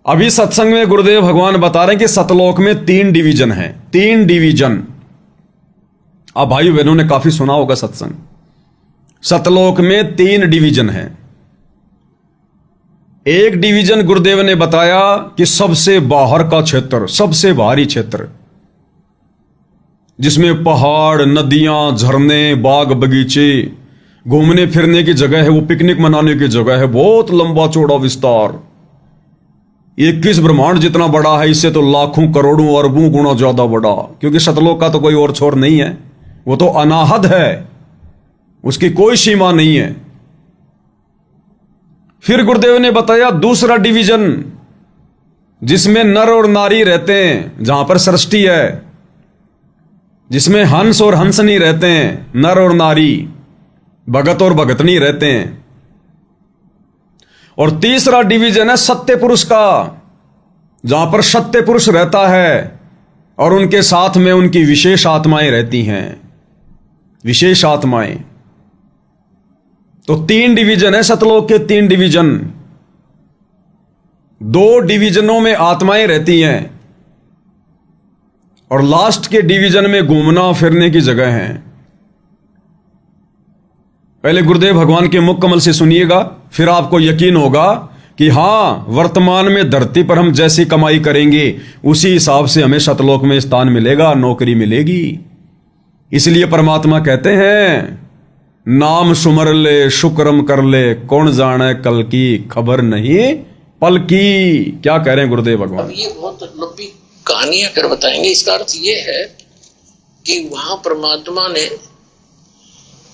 अभी सत्संग में गुरुदेव भगवान बता रहे हैं कि सतलोक में 3 डिवीजन हैं, 3 डिवीजन। आप भाई बहनों ने काफी सुना होगा सत्संग। सतलोक में 3 डिवीजन हैं। एक डिवीजन गुरुदेव ने बताया कि सबसे बाहर का क्षेत्र, सबसे बाहरी क्षेत्र, जिसमें पहाड़, नदियां, झरने, बाग बगीचे, घूमने फिरने की जगह है, वो पिकनिक मनाने की जगह है, बहुत लंबा चौड़ा विस्तार, 21 ब्रह्मांड जितना बड़ा है, इससे तो लाखों करोड़ों अरबों गुना ज्यादा बड़ा, क्योंकि सतलोक का तो कोई और छोर नहीं है, वो तो अनाहद है, उसकी कोई सीमा नहीं है। फिर गुरुदेव ने बताया दूसरा डिवीजन, जिसमें नर और नारी रहते हैं, जहां पर सृष्टि है, जिसमें हंस और हंसनी रहते हैं, नर और नारी, भगत और भगतनी रहते हैं। और तीसरा डिवीजन है सत्य पुरुष का, जहां पर सत्य पुरुष रहता है और उनके साथ में उनकी विशेष आत्माएं रहती हैं, विशेष आत्माएं। तो 3 डिवीजन है सतलोक के, 3 डिवीजन। 2 डिवीजनों में आत्माएं रहती हैं और लास्ट के डिवीजन में घूमना फिरने की जगह है। पहले गुरुदेव भगवान के मुख कमल से सुनिएगा, फिर आपको यकीन होगा कि हां, वर्तमान में धरती पर हम जैसी कमाई करेंगे उसी हिसाब से हमें सतलोक में स्थान मिलेगा, नौकरी मिलेगी। इसलिए परमात्मा कहते हैं, नाम सुमर ले शुक्रम कर ले, कौन जाने कल की खबर नहीं पल की। क्या कह रहे हैं गुरुदेव भगवान? अब ये बहुत लंबी कहानियां फिर बताएंगे। इसका अर्थ ये है कि वहां परमात्मा ने,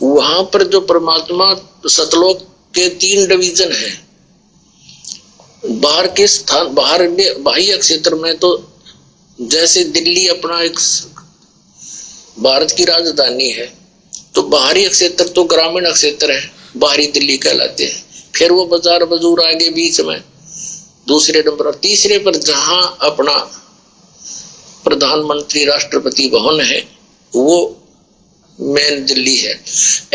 वहां पर जो परमात्मा, सतलोक के 3 डिवीजन हैं। बाहर के स्थान, बाहर में बाह्य क्षेत्र में तो जैसे दिल्ली अपना एक भारत की राजधानी है, तो बाहरी क्षेत्र तो ग्रामीण क्षेत्र है, बाहरी दिल्ली कहलाते हैं। फिर वो बाजार बजूर आगे बीच में दूसरे नंबर, और तीसरे पर जहां अपना प्रधानमंत्री राष्ट्रपति भवन है, वो मेन दिल्ली है।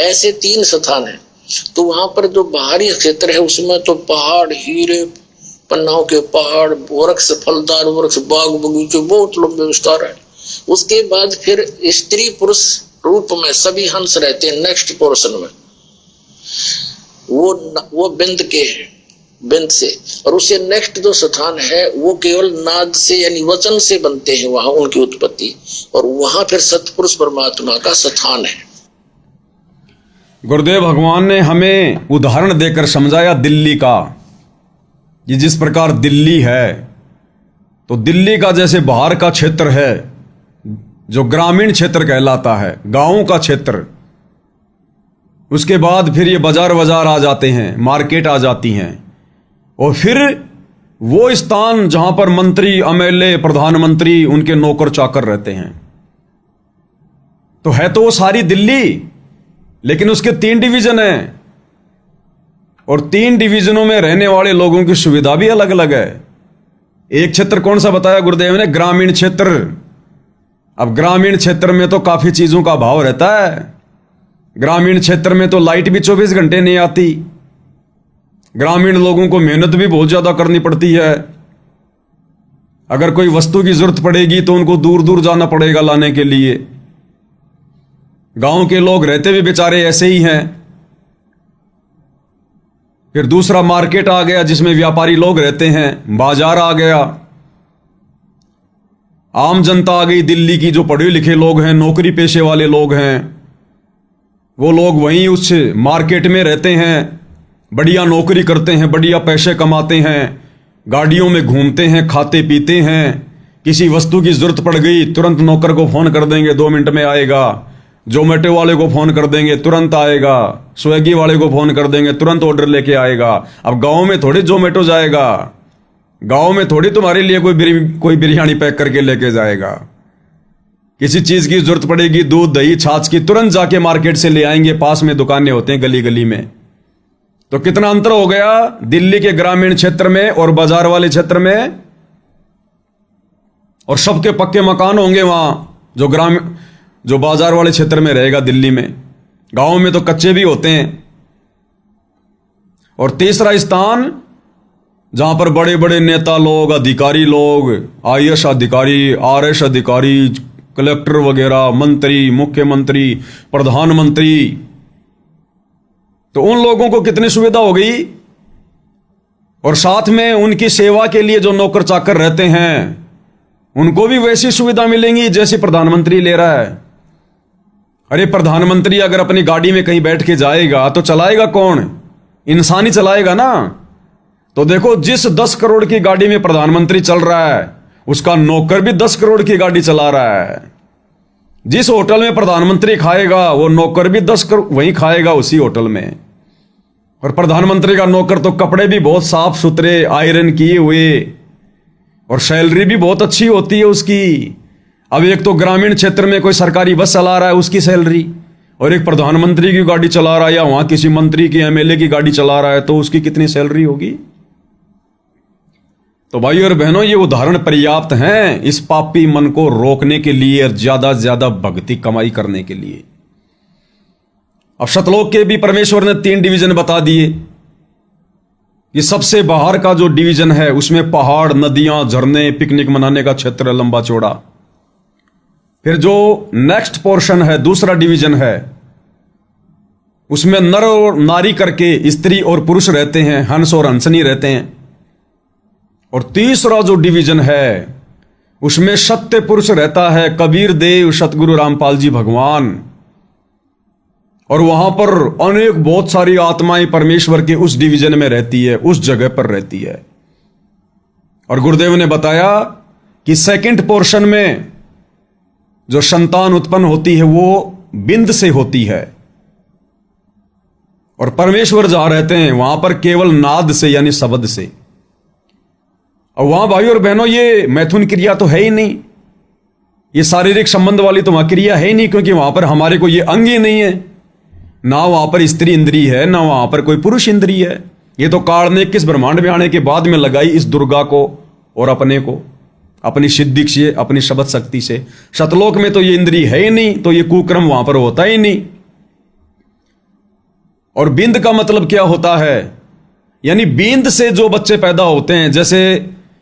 ऐसे 3 स्थान है। तो वहां पर जो बाहरी क्षेत्र है उसमें तो पहाड़, हीरे, पन्नाओं के पहाड़, वृक्ष, फलदार वृक्ष, बाग बगीचे, बहुत लंबे विस्तार है। उसके बाद फिर स्त्री पुरुष रूप में सभी हंस रहते हैं। नेक्स्ट पोर्शन में वो बिंद के हैं, बिंद से, और उससे नेक्स्ट जो स्थान है वो केवल नाद से यानी वचन से बनते हैं, वहां उनकी उत्पत्ति, और वहां फिर सतपुरुष परमात्मा का स्थान है। गुरुदेव भगवान ने हमें उदाहरण देकर समझाया दिल्ली का। ये जिस प्रकार दिल्ली है, तो दिल्ली का जैसे बाहर का क्षेत्र है जो ग्रामीण क्षेत्र कहलाता है, गांवों का क्षेत्र, उसके बाद फिर ये बाजार आ जाते हैं, मार्केट आ जाती हैं, और फिर वो स्थान जहां पर मंत्री, एमएलए, प्रधानमंत्री, उनके नौकर चाकर रहते हैं। तो है तो वो सारी दिल्ली, लेकिन उसके 3 डिवीजन हैं, और 3 डिवीजनों में रहने वाले लोगों की सुविधा भी अलग अलग है। एक क्षेत्र कौन सा बताया गुरुदेव ने? ग्रामीण क्षेत्र। अब ग्रामीण क्षेत्र में तो काफी चीजों का अभाव रहता है। ग्रामीण क्षेत्र में तो लाइट भी 24 घंटे नहीं आती। ग्रामीण लोगों को मेहनत भी बहुत ज्यादा करनी पड़ती है। अगर कोई वस्तु की जरूरत पड़ेगी तो उनको दूर दूर जाना पड़ेगा लाने के लिए। गांव के लोग रहते भी बेचारे ऐसे ही हैं। फिर दूसरा मार्केट आ गया, जिसमें व्यापारी लोग रहते हैं, बाजार आ गया, आम जनता आ गई दिल्ली की, जो पढ़े लिखे लोग हैं, नौकरी पेशे वाले लोग हैं, वो लोग वहीं उस मार्केट में रहते हैं, बढ़िया नौकरी करते हैं, बढ़िया पैसे कमाते हैं, गाड़ियों में घूमते हैं, खाते पीते हैं। किसी वस्तु की जरूरत पड़ गई, तुरंत नौकर को फोन कर देंगे, 2 मिनट में आएगा। जोमेटो वाले को फोन कर देंगे, तुरंत आएगा। स्विगी वाले को फोन कर देंगे, तुरंत ऑर्डर लेके आएगा। अब गांव में थोड़ी जोमेटो जाएगा, गांव में थोड़ी तुम्हारे लिए कोई बिरयानी पैक करके लेके जाएगा। किसी चीज की जरूरत पड़ेगी, दूध, दही, छाछ की, तुरंत जाके मार्केट से ले आएंगे। पास में दुकानें होते हैं गली गली में। तो कितना अंतर हो गया दिल्ली के ग्रामीण क्षेत्र में और बाजार वाले क्षेत्र में। और सबके पक्के मकान होंगे वहां, जो बाजार वाले क्षेत्र में रहेगा दिल्ली में। गांव में तो कच्चे भी होते हैं। और तीसरा स्थान जहां पर बड़े बड़े नेता लोग, अधिकारी लोग, आईएएस अधिकारी, आरएस अधिकारी, कलेक्टर वगैरह, मंत्री, मुख्यमंत्री, प्रधानमंत्री, तो उन लोगों को कितनी सुविधा हो गई। और साथ में उनकी सेवा के लिए जो नौकर चाकर रहते हैं उनको भी वैसी सुविधा मिलेंगी जैसी प्रधानमंत्री ले रहा है। अरे प्रधानमंत्री अगर अपनी गाड़ी में कहीं बैठ के जाएगा तो चलाएगा कौन? इंसान ही चलाएगा ना। तो देखो, जिस 10 करोड़ की गाड़ी में प्रधानमंत्री चल रहा है उसका नौकर भी 10 करोड़ की गाड़ी चला रहा है। जिस होटल में प्रधानमंत्री खाएगा वो नौकर भी 10 करोड़ वहीं खाएगा उसी होटल में। और प्रधानमंत्री का नौकर तो कपड़े भी बहुत साफ सुथरे आयरन किए हुए, और सैलरी भी बहुत अच्छी होती है उसकी। अब एक तो ग्रामीण क्षेत्र में कोई सरकारी बस चला रहा है उसकी सैलरी, और एक प्रधानमंत्री की गाड़ी चला रहा है या वहां किसी मंत्री की, एमएलए की गाड़ी चला रहा है, तो उसकी कितनी सैलरी होगी। तो भाइयों और बहनों, ये उदाहरण पर्याप्त हैं इस पापी मन को रोकने के लिए और ज्यादा से ज्यादा भक्ति कमाई करने के लिए। अब शतलोक के भी परमेश्वर ने 3 डिवीजन बता दिए। ये सबसे बाहर का जो डिवीजन है उसमें पहाड़, नदियां, झरने, पिकनिक मनाने का क्षेत्र लंबा चौड़ा। फिर जो नेक्स्ट पोर्शन है, दूसरा डिवीजन है, उसमें नर और नारी करके स्त्री और पुरुष रहते हैं, हंस और हंसनी रहते हैं। और तीसरा जो डिवीजन है उसमें सत्य पुरुष रहता है, कबीर देव, सतगुरु रामपाल जी भगवान। और वहां पर अनेक बहुत सारी आत्माएं परमेश्वर के उस डिवीजन में रहती है, उस जगह पर रहती है। और गुरुदेव ने बताया कि सेकंड पोर्शन में जो संतान उत्पन्न होती है वो बिंद से होती है, और परमेश्वर जहां रहते हैं वहां पर केवल नाद से यानी शब्द से। और वहां भाइयों और बहनों ये मैथुन क्रिया तो है ही नहीं, ये शारीरिक संबंध वाली तो वहां क्रिया है ही नहीं, क्योंकि वहां पर हमारे को ये अंग ही नहीं है। ना वहां पर स्त्री इंद्री है, ना वहां पर कोई पुरुष इंद्री है। ये तो काल ने 21 ब्रह्मांड में आने के बाद में लगाई इस दुर्गा को और अपने को, अपनी सिद्धि से, अपनी शब्द शक्ति से। शतलोक में तो ये इंद्री है ही नहीं, तो ये कुक्रम वहां पर होता ही नहीं। और बिंद का मतलब क्या होता है? यानी बींद से जो बच्चे पैदा होते हैं, जैसे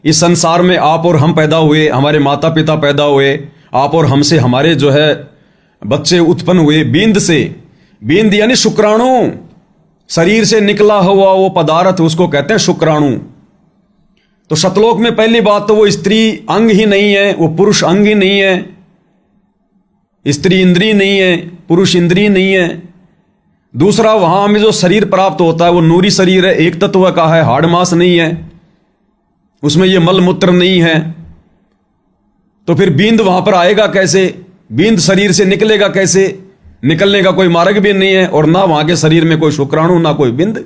इस संसार में आप और हम पैदा हुए, हमारे माता पिता पैदा हुए, आप और हमसे हमारे जो है बच्चे उत्पन्न हुए बींद से। बींद यानी शुक्राणु, शरीर से निकला हुआ वो पदार्थ, उसको कहते हैं शुक्राणु। तो शतलोक में पहली बात तो वो स्त्री अंग ही नहीं है, वो पुरुष अंग ही नहीं है, स्त्री इंद्री नहीं है, पुरुष इंद्री नहीं है। दूसरा, वहां हमें जो शरीर प्राप्त होता है वो नूरी शरीर है, एक तत्व का है, हाड़ मांस नहीं है, उसमें ये मल मूत्र नहीं है। तो फिर बींद वहां पर आएगा कैसे? बींद शरीर से निकलेगा कैसे? निकलने का कोई मार्ग भी नहीं है, और ना वहां के शरीर में कोई शुक्राणु, ना कोई बिंद।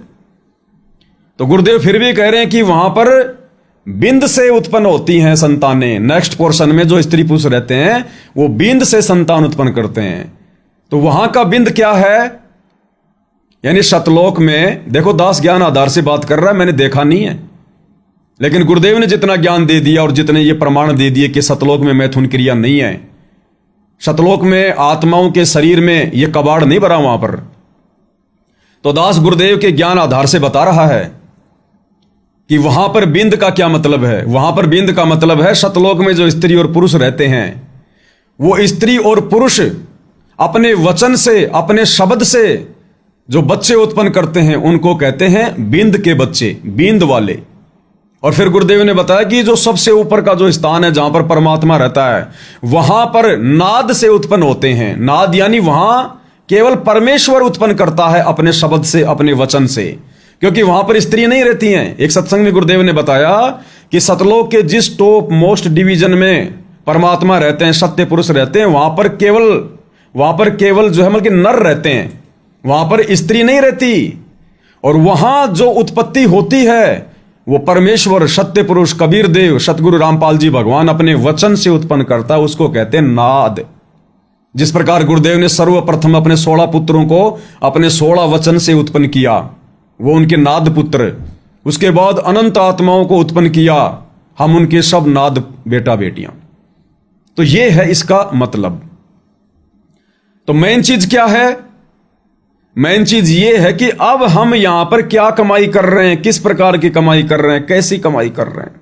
तो गुरुदेव फिर भी कह रहे हैं कि वहां पर बिंद से उत्पन्न होती हैं संतानें। नेक्स्ट पोर्शन में जो स्त्री पुरुष रहते हैं वो बिंद से संतान उत्पन्न करते हैं। तो वहां का बिंद क्या है? यानी शतलोक में देखो, दास ज्ञान आधार से बात कर रहा है, मैंने देखा नहीं है, लेकिन गुरुदेव ने जितना ज्ञान दे दिया और जितने ये प्रमाण दे दिए कि शतलोक में मैथुन क्रिया नहीं है, शतलोक में आत्माओं के शरीर में ये कबाड़ नहीं भरा वहां पर। तो दास गुरुदेव के ज्ञान आधार से बता रहा है कि वहां पर बिंद का क्या मतलब है। वहां पर बिंद का मतलब है शतलोक में जो स्त्री और पुरुष रहते हैं, वो स्त्री और पुरुष अपने वचन से, अपने शब्द से जो बच्चे उत्पन्न करते हैं उनको कहते हैं बिंद के बच्चे, बिंद वाले। और फिर गुरुदेव ने बताया कि जो सबसे ऊपर का जो स्थान है जहां पर परमात्मा रहता है, वहां पर नाद से उत्पन्न होते हैं। नाद यानी वहां केवल परमेश्वर उत्पन्न करता है अपने शब्द से, अपने वचन से, क्योंकि वहां पर स्त्री नहीं रहती हैं। एक सत्संग में गुरुदेव ने बताया कि सतलोक के जिस टॉप मोस्ट डिवीजन में परमात्मा रहते हैं, सत्य पुरुष रहते हैं, वहां पर केवल जो है मतलब कि नर रहते हैं, वहां पर स्त्री नहीं रहती। और वहां जो उत्पत्ति होती है वो परमेश्वर, सत्य पुरुष, कबीर देव, सतगुरु रामपाल जी भगवान अपने वचन से उत्पन्न करता है, उसको कहते हैं नाद। जिस प्रकार गुरुदेव ने सर्वप्रथम अपने 16 पुत्रों को अपने 16 वचन से उत्पन्न किया, वो उनके नाद पुत्र। उसके बाद अनंत आत्माओं को उत्पन्न किया, हम उनके सब नाद बेटा बेटियां। तो ये है इसका मतलब। तो मेन चीज क्या है? मेन चीज ये है कि अब हम यहां पर क्या कमाई कर रहे हैं, किस प्रकार की कमाई कर रहे हैं, कैसी कमाई कर रहे हैं।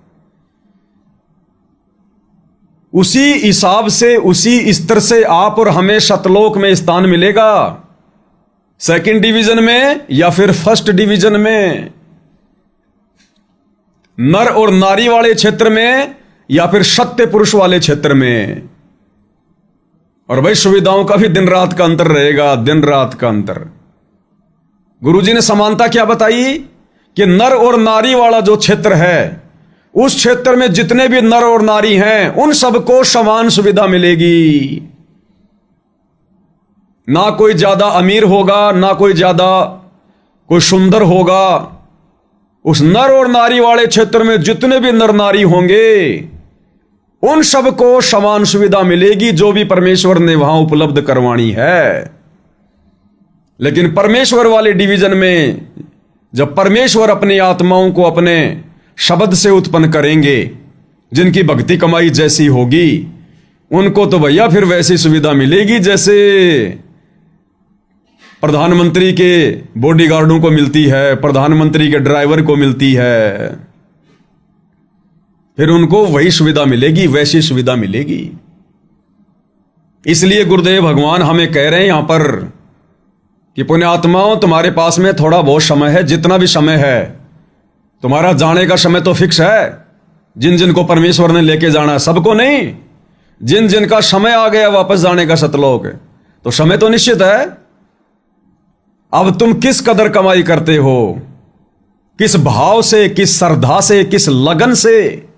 उसी हिसाब से, उसी स्तर से आप और हमें शतलोक में स्थान मिलेगा, सेकंड डिवीजन में या फिर फर्स्ट डिवीजन में, नर और नारी वाले क्षेत्र में या फिर सत्य पुरुष वाले क्षेत्र में। और भाई सुविधाओं का भी दिन रात का अंतर रहेगा, दिन रात का अंतर। गुरुजी ने समानता क्या बताई कि नर और नारी वाला जो क्षेत्र है, उस क्षेत्र में जितने भी नर और नारी हैं उन सबको समान सुविधा मिलेगी। ना कोई ज्यादा अमीर होगा, ना कोई ज्यादा कोई सुंदर होगा। उस नर और नारी वाले क्षेत्र में जितने भी नर नारी होंगे उन सबको समान सुविधा मिलेगी, जो भी परमेश्वर ने वहां उपलब्ध करवानी है। लेकिन परमेश्वर वाले डिवीजन में जब परमेश्वर अपनी आत्माओं को अपने शब्द से उत्पन्न करेंगे, जिनकी भक्ति कमाई जैसी होगी, उनको तो भैया फिर वैसी सुविधा मिलेगी जैसे प्रधानमंत्री के बॉडीगार्डों को मिलती है, प्रधानमंत्री के ड्राइवर को मिलती है। फिर उनको वही सुविधा मिलेगी, वैसी सुविधा मिलेगी। इसलिए गुरुदेव भगवान हमें कह रहे हैं यहां पर कि पुण्यात्माओं, तुम्हारे पास में थोड़ा बहुत समय है, जितना भी समय है, तुम्हारा जाने का समय तो फिक्स है। जिन जिनको परमेश्वर ने लेके जाना है, सबको नहीं, जिन जिनका समय आ गया वापस जाने का सतलोक, तो समय तो निश्चित है। अब तुम किस कदर कमाई करते हो, किस भाव से, किस श्रद्धा से, किस लगन से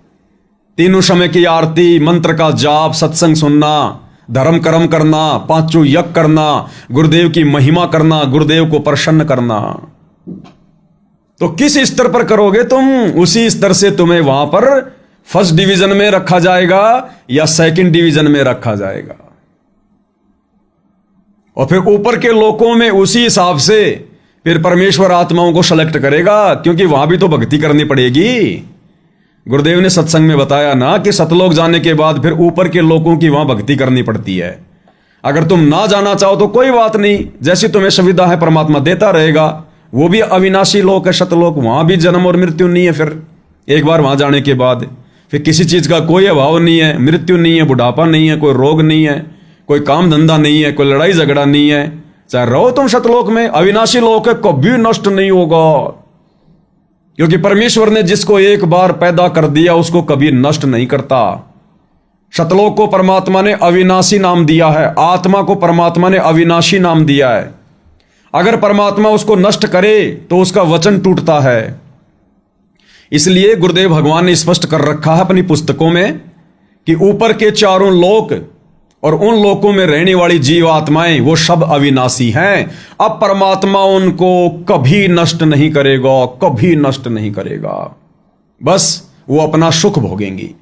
तीनों समय की आरती, मंत्र का जाप, सत्संग सुनना, धर्म कर्म करना, पांचों यज्ञ करना, गुरुदेव की महिमा करना, गुरुदेव को प्रसन्न करना, तो किस स्तर पर करोगे तुम, उसी स्तर से तुम्हें वहां पर फर्स्ट डिवीजन में रखा जाएगा या सेकंड डिवीजन में रखा जाएगा। और फिर ऊपर के लोकों में उसी हिसाब से फिर परमेश्वर आत्माओं को सेलेक्ट करेगा, क्योंकि वहां भी तो भक्ति करनी पड़ेगी। गुरुदेव ने सत्संग में बताया ना कि सतलोक जाने के बाद फिर ऊपर के लोगों की वहां भक्ति करनी पड़ती है। अगर तुम ना जाना चाहो तो कोई बात नहीं, जैसी तुम्हें सुविधा है परमात्मा देता रहेगा। वो भी अविनाशी लोक है सतलोक, वहां भी जन्म और मृत्यु नहीं है। फिर एक बार वहां जाने के बाद फिर किसी चीज का कोई अभाव नहीं है, मृत्यु नहीं है, बुढ़ापा नहीं है, कोई रोग नहीं है, कोई काम धंधा नहीं है, कोई लड़ाई झगड़ा नहीं है। चाहे रहो तुम सतलोक में, अविनाशी लोक है, कभी नष्ट नहीं होगा, क्योंकि परमेश्वर ने जिसको एक बार पैदा कर दिया उसको कभी नष्ट नहीं करता। सतलोक को परमात्मा ने अविनाशी नाम दिया है, आत्मा को परमात्मा ने अविनाशी नाम दिया है। अगर परमात्मा उसको नष्ट करे तो उसका वचन टूटता है। इसलिए गुरुदेव भगवान ने स्पष्ट कर रखा है अपनी पुस्तकों में कि ऊपर के चारों लोक और उन लोकों में रहने वाली जीव आत्माएं वो सब अविनाशी हैं। अब परमात्मा उनको कभी नष्ट नहीं करेगा, कभी नष्ट नहीं करेगा, बस वो अपना सुख भोगेंगी।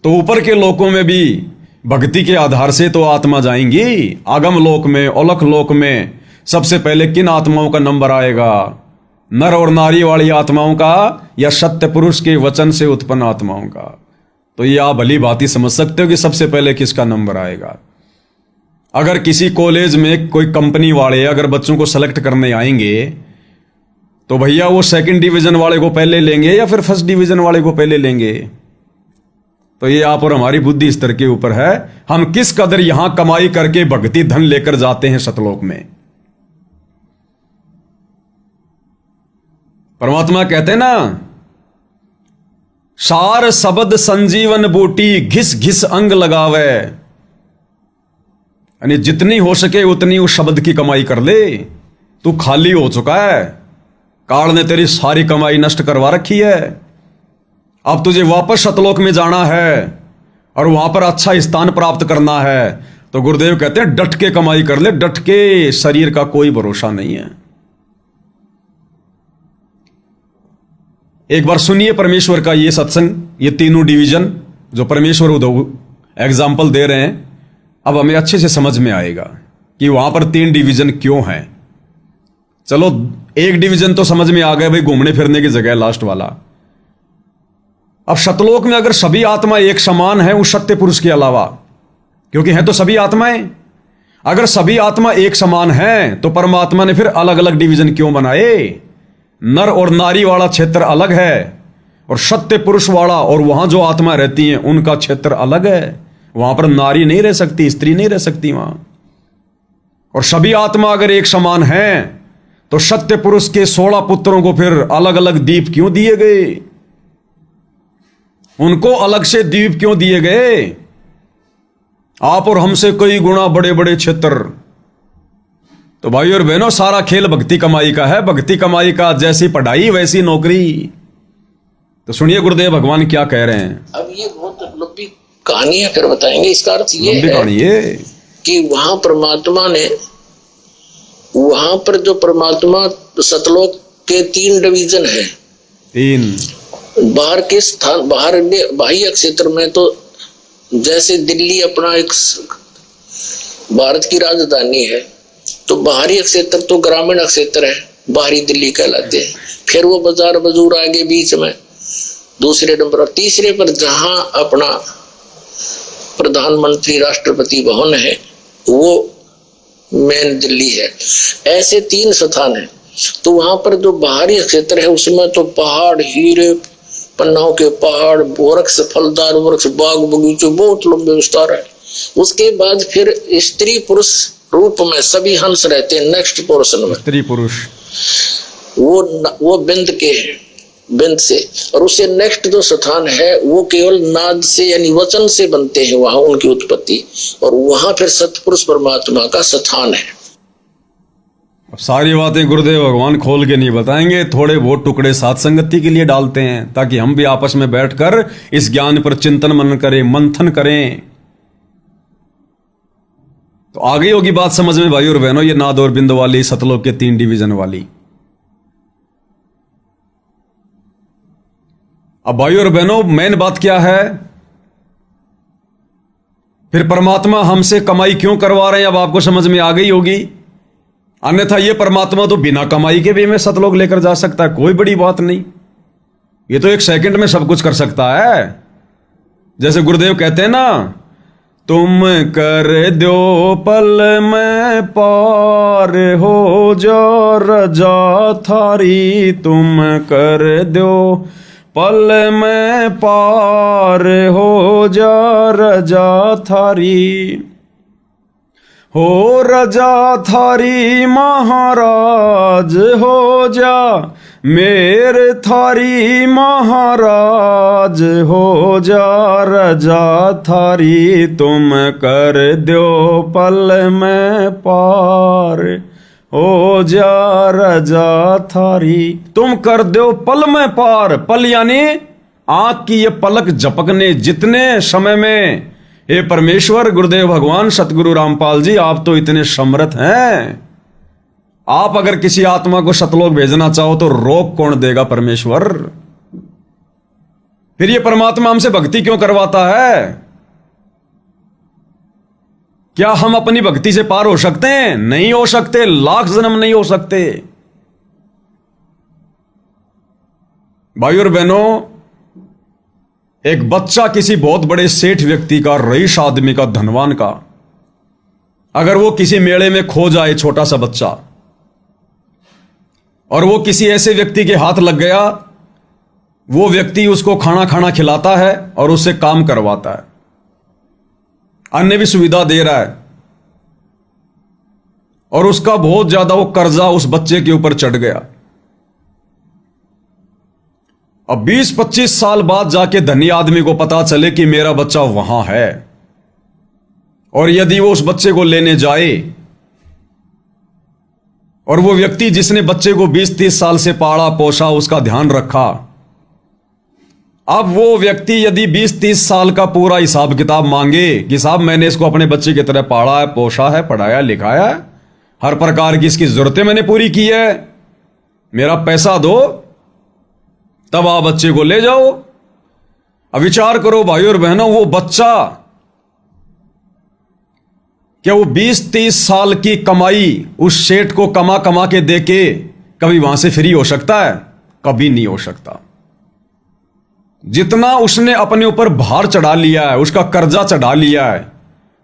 तो ऊपर के लोकों में भी भक्ति के आधार से तो आत्मा जाएंगी। आगम लोक में, अलख लोक में सबसे पहले किन आत्माओं का नंबर आएगा? नर और नारी वाली आत्माओं का या सत्य पुरुष के वचन से उत्पन्न आत्माओं का? तो ये आप भली बात ही समझ सकते हो कि सबसे पहले किसका नंबर आएगा। अगर किसी कॉलेज में कोई कंपनी वाले अगर बच्चों को सेलेक्ट करने आएंगे तो भैया वो सेकंड डिवीजन वाले को पहले लेंगे या फिर फर्स्ट डिवीजन वाले को पहले लेंगे? तो ये आप और हमारी बुद्धि स्तर के ऊपर है, हम किस कदर यहां कमाई करके भक्ति धन लेकर जाते हैं सतलोक में। परमात्मा कहते हैं ना, सार शब्द संजीवन बूटी, घिस घिस अंग लगावे। यानी जितनी हो सके उतनी उस शब्द की कमाई कर ले। तू खाली हो चुका है, काल ने तेरी सारी कमाई नष्ट करवा रखी है। अब तुझे वापस सतलोक में जाना है और वहां पर अच्छा स्थान प्राप्त करना है। तो गुरुदेव कहते हैं डट के कमाई कर ले, डट के, शरीर का कोई भरोसा नहीं है। एक बार सुनिए परमेश्वर का ये सत्संग, ये तीनों डिवीजन जो परमेश्वर एग्जाम्पल दे रहे हैं, अब हमें अच्छे से समझ में आएगा कि वहां पर 3 डिवीजन क्यों हैं। चलो एक डिवीजन तो समझ में आ गया, भाई घूमने फिरने की जगह लास्ट वाला। अब सतलोक में अगर सभी आत्मा एक समान है उस सत्य पुरुष के अलावा, क्योंकि हैं तो सभी आत्माएं, अगर सभी आत्मा एक समान हैं तो परमात्मा ने फिर अलग अलग डिवीजन क्यों बनाए? नर और नारी वाला क्षेत्र अलग है और सत्य पुरुष वाला और वहां जो आत्मा रहती हैं उनका क्षेत्र अलग है। वहां पर नारी नहीं रह सकती, स्त्री नहीं रह सकती वहां। और सभी आत्मा अगर एक समान हैं तो सत्य पुरुष के 16 पुत्रों को फिर अलग अलग द्वीप क्यों दिए गए? उनको अलग से द्वीप क्यों दिए गए? आप और हमसे कई गुना बड़े बड़े क्षेत्र। तो भाई और बहनों, सारा खेल भक्ति कमाई का है। भक्ति कमाई का जैसी पढ़ाई वैसी नौकरी। तो सुनिए गुरुदेव भगवान क्या कह रहे हैं। अब ये बहुत लंबी कहानी है, फिर बताएंगे। इसका अर्थ ये लंबी कहानी है कि वहां परमात्मा ने, वहां पर जो परमात्मा सतलोक के 3 डिवीजन है। 3 बाहर के स्थान, बाह्य क्षेत्र में तो जैसे दिल्ली अपना एक भारत की राजधानी है, तो बाहरी क्षेत्र तो ग्रामीण क्षेत्र है, बाहरी दिल्ली कहलाते हैं। फिर वो बाजार बजूर आगे बीच में दूसरे नंबर, और तीसरे पर जहां अपना प्रधानमंत्री राष्ट्रपति भवन है वो मेन दिल्ली है। ऐसे 3 स्थान है। तो वहां पर जो बाहरी क्षेत्र है उसमें तो पहाड़, हीरे, पन्नाओं के पहाड़, वृक्ष, फलदार वृक्ष, बाग बगीचे, बहुत लंबे विस्तार है। उसके बाद फिर स्त्री पुरुष रूप में सभी हंस रहते हैं। नेक्स्ट पोर्शन में स्त्री पुरुष वो बिंद के हैं, बिंद से। और उससे नेक्स्ट जो स्थान है वो केवल नाद से यानी वचन से बनते हैं वहां उनकी उत्पत्ति, और वहां फिर सतपुरुष परमात्मा का स्थान है। अब सारी बातें गुरुदेव भगवान खोल के नहीं बताएंगे, थोड़े बहुत टुकड़े साथ संगति के लिए डालते हैं ताकि हम भी आपस में बैठकर इस ज्ञान पर चिंतन मनन करें, मंथन करें। तो आ गई होगी बात समझ में भाई और बहनों, ये नाद और बिंद वाली, सतलोक के 3 डिवीजन वाली। अब भाई और बहनों, मेन बात क्या है? फिर परमात्मा हमसे कमाई क्यों करवा रहे हैं, अब आपको समझ में आ गई होगी। अन्यथा ये परमात्मा तो बिना कमाई के भी हमें सतलोक लेकर जा सकता है, कोई बड़ी बात नहीं। ये तो 1 सेकंड में सब कुछ कर सकता है। जैसे गुरुदेव कहते हैं ना, तुम कर दो पल में पार हो जो रजा थारी, तुम कर दो पल में पार हो जा रजा थारी, हो रजा थारी महाराज हो जा, मेरे थारी महाराज हो जा रजा थारी, तुम कर दो पल में पार हो जा रजा थारी। तुम कर दो पल में पार। पल यानी आंख की ये पलक झपकने जितने समय में, हे परमेश्वर गुरुदेव भगवान सतगुरु रामपाल जी, आप तो इतने समर्थ हैं। आप अगर किसी आत्मा को सतलोक भेजना चाहो तो रोक कौन देगा? परमेश्वर। फिर ये परमात्मा हमसे भक्ति क्यों करवाता है? क्या हम अपनी भक्ति से पार हो सकते हैं? नहीं हो सकते, लाख जन्म नहीं हो सकते। भाई और बहनों, एक बच्चा किसी बहुत बड़े सेठ व्यक्ति का, रईस आदमी का, धनवान का, अगर वो किसी मेले में खो जाए, छोटा सा बच्चा, और वो किसी ऐसे व्यक्ति के हाथ लग गया, वो व्यक्ति उसको खाना खाना खिलाता है और उससे काम करवाता है, अन्य भी सुविधा दे रहा है, और उसका बहुत ज्यादा वो कर्जा उस बच्चे के ऊपर चढ़ गया। अब 20-25 साल बाद जाके धनी आदमी को पता चले कि मेरा बच्चा वहां है, और यदि वो उस बच्चे को लेने जाए, और वो व्यक्ति जिसने बच्चे को 20-30 साल से पाला पोसा, उसका ध्यान रखा, अब वो व्यक्ति यदि 20-30 साल का पूरा हिसाब किताब मांगे कि साहब मैंने इसको अपने बच्चे की तरह पाला है, पोसा है, पढ़ाया लिखाया है, हर प्रकार की इसकी जरूरतें मैंने पूरी की है, मेरा पैसा दो, तब आप बच्चे को ले जाओ। अब विचार करो भाई और बहनों, वो बच्चा, क्या वो 20-30 साल की कमाई उस सेठ को कमा कमा के दे के कभी वहां से फ्री हो सकता है? कभी नहीं हो सकता। जितना उसने अपने ऊपर भार चढ़ा लिया है, उसका कर्जा चढ़ा लिया है,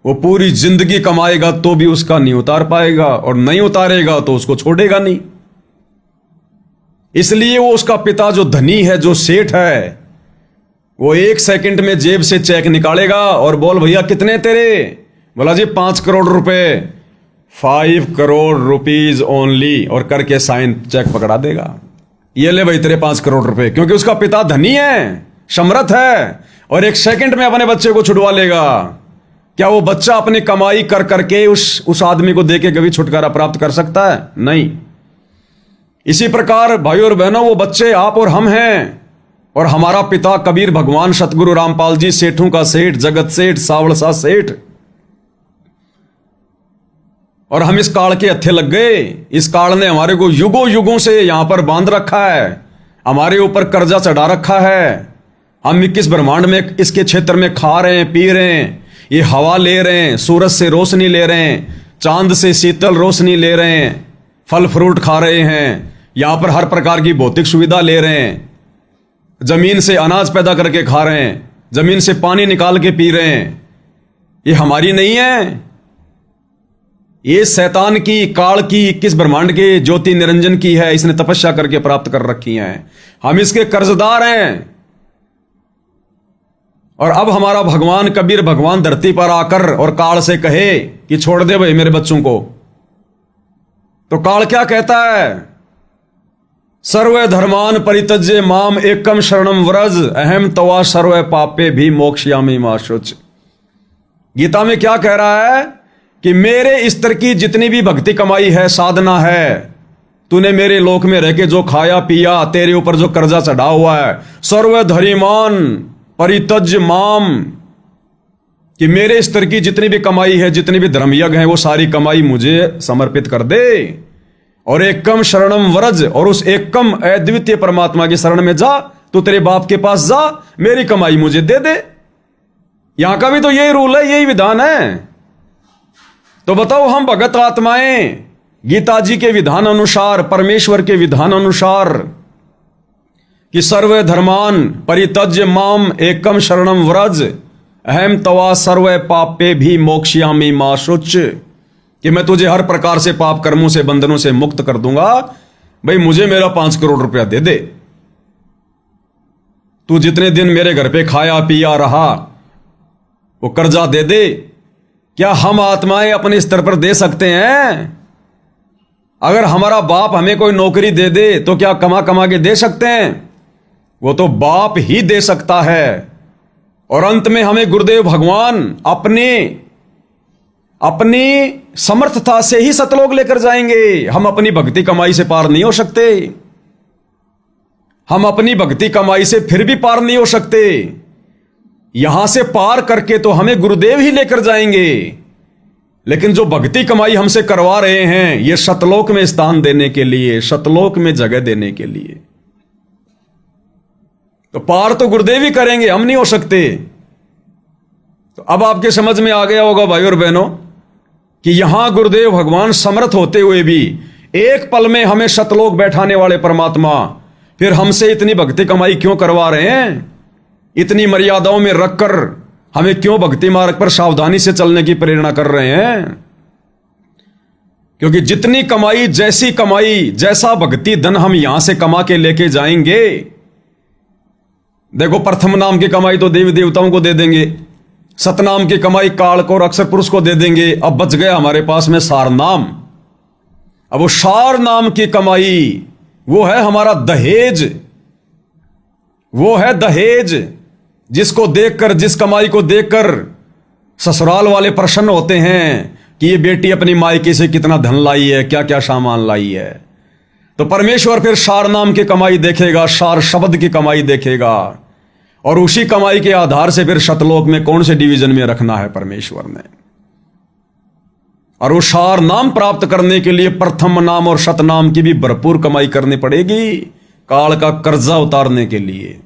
वो पूरी जिंदगी कमाएगा तो भी उसका नहीं उतार पाएगा, और नहीं उतारेगा तो उसको छोड़ेगा नहीं। इसलिए वो उसका पिता जो धनी है, जो सेठ है, वो 1 सेकंड में जेब से चेक निकालेगा और बोल भैया कितने तेरे, बोला जी 5 करोड़ रुपए, 5 करोड़ रुपीज ओनली, और करके साइन चेक पकड़ा देगा। ये ले भाई तेरे 5 करोड़ रुपए, क्योंकि उसका पिता धनी है, समर्थ है, और 1 सेकंड में अपने बच्चे को छुड़वा लेगा। क्या वो बच्चा अपनी कमाई कर करके उस आदमी को देके कभी छुटकारा प्राप्त कर सकता है? नहीं। इसी प्रकार भाई और बहनों, वो बच्चे आप और हम हैं, और हमारा पिता कबीर भगवान सतगुरु रामपाल जी, सेठों का सेठ, जगत सेठ, सावड़सा सेठ, और हम इस काल के हत्थे लग गए। इस काल ने हमारे को युगों युगों से यहां पर बांध रखा है, हमारे ऊपर कर्जा चढ़ा रखा है। हम 21 ब्रह्मांड में इसके क्षेत्र में खा रहे हैं, पी रहे हैं, ये हवा ले रहे हैं, सूरज से रोशनी ले रहे हैं, चांद से शीतल रोशनी ले रहे हैं, फल फ्रूट खा रहे हैं, यहां पर हर प्रकार की भौतिक सुविधा ले रहे हैं, जमीन से अनाज पैदा करके खा रहे हैं, जमीन से पानी निकाल के पी रहे हैं। ये हमारी नहीं है, ये शैतान की, काल की, 21 ब्रह्मांड के ज्योति निरंजन की है। इसने तपस्या करके प्राप्त कर रखी है, हम इसके कर्जदार हैं। और अब हमारा भगवान कबीर भगवान धरती पर आकर और काल से कहे कि छोड़ दे भाई मेरे बच्चों को, तो काल क्या कहता है? सर्व धर्मान परित्यज्य माम एकम शरणम व्रज अहम तवा सर्व पापे भी मोक्षयामि मा शुच। गीता में क्या कह रहा है कि मेरे स्तर की जितनी भी भक्ति कमाई है, साधना है, तूने मेरे लोक में रह के जो खाया पिया, तेरे ऊपर जो कर्जा चढ़ा हुआ है, सर्व धरिमान परित्यज्य माम, कि मेरे स्तर की जितनी भी कमाई है, जितनी भी धर्मयज्ञ है, वो सारी कमाई मुझे समर्पित कर दे, और एकम शरणम व्रज, और उस एकम अद्वितीय परमात्मा की शरण में जा, तू तेरे बाप के पास जा, मेरी कमाई मुझे दे दे। यहां का भी तो यही रूल है, यही विधान है। तो बताओ, हम भगत आत्माएं गीता जी के विधान अनुसार, परमेश्वर के विधान अनुसार, कि सर्व धर्मान परित्यज्य माम एकम शरणम व्रज अहम तवा सर्व पापे भी मोक्षयामि मा शुच, कि मैं तुझे हर प्रकार से पाप कर्मों से, बंधनों से मुक्त कर दूंगा। भाई मुझे मेरा 5 करोड़ रुपया दे दे, तू जितने दिन मेरे घर पे खाया पिया रहा वो कर्जा दे दे। क्या हम आत्माएं अपने स्तर पर दे सकते हैं? अगर हमारा बाप हमें कोई नौकरी दे दे तो क्या कमा कमा के दे सकते हैं? वो तो बाप ही दे सकता है। और अंत में हमें गुरुदेव भगवान अपनी समर्थता से ही सतलोक लेकर जाएंगे। हम अपनी भक्ति कमाई से पार नहीं हो सकते, हम अपनी भक्ति कमाई से फिर भी पार नहीं हो सकते। यहां से पार करके तो हमें गुरुदेव ही लेकर जाएंगे, लेकिन जो भक्ति कमाई हमसे करवा रहे हैं, ये सतलोक में स्थान देने के लिए, सतलोक में जगह देने के लिए, तो पार तो गुरुदेव ही करेंगे, हम नहीं हो सकते। तो अब आपके समझ में आ गया होगा भाई और बहनों कि यहां गुरुदेव भगवान समर्थ होते हुए भी एक पल में हमें सतलोक बैठाने वाले परमात्मा फिर हमसे इतनी भक्ति कमाई क्यों करवा रहे हैं? इतनी मर्यादाओं में रखकर हमें क्यों भक्ति मार्ग पर सावधानी से चलने की प्रेरणा कर रहे हैं? क्योंकि जितनी कमाई, जैसी कमाई, जैसा भक्ति धन हम यहां से कमा के लेके जाएंगे, देखो प्रथम नाम की कमाई तो देवी देवताओं को दे देंगे, सतनाम की कमाई काल को और अक्षर पुरुष को दे देंगे। अब बच गया हमारे पास में सार नाम। अब वो सार नाम की कमाई, वो है हमारा दहेज, वो है दहेज, जिसको देखकर, जिस कमाई को देखकर ससुराल वाले प्रसन्न होते हैं कि ये बेटी अपनी मायके से कितना धन लाई है, क्या क्या सामान लाई है। तो परमेश्वर फिर सार नाम की कमाई देखेगा, सार शब्द की कमाई देखेगा, और उसी कमाई के आधार से फिर सतलोक में कौन से डिवीजन में रखना है परमेश्वर ने। और वो सार नाम प्राप्त करने के लिए प्रथम नाम और सतनाम की भी भरपूर कमाई करनी पड़ेगी, काल का कर्जा उतारने के लिए।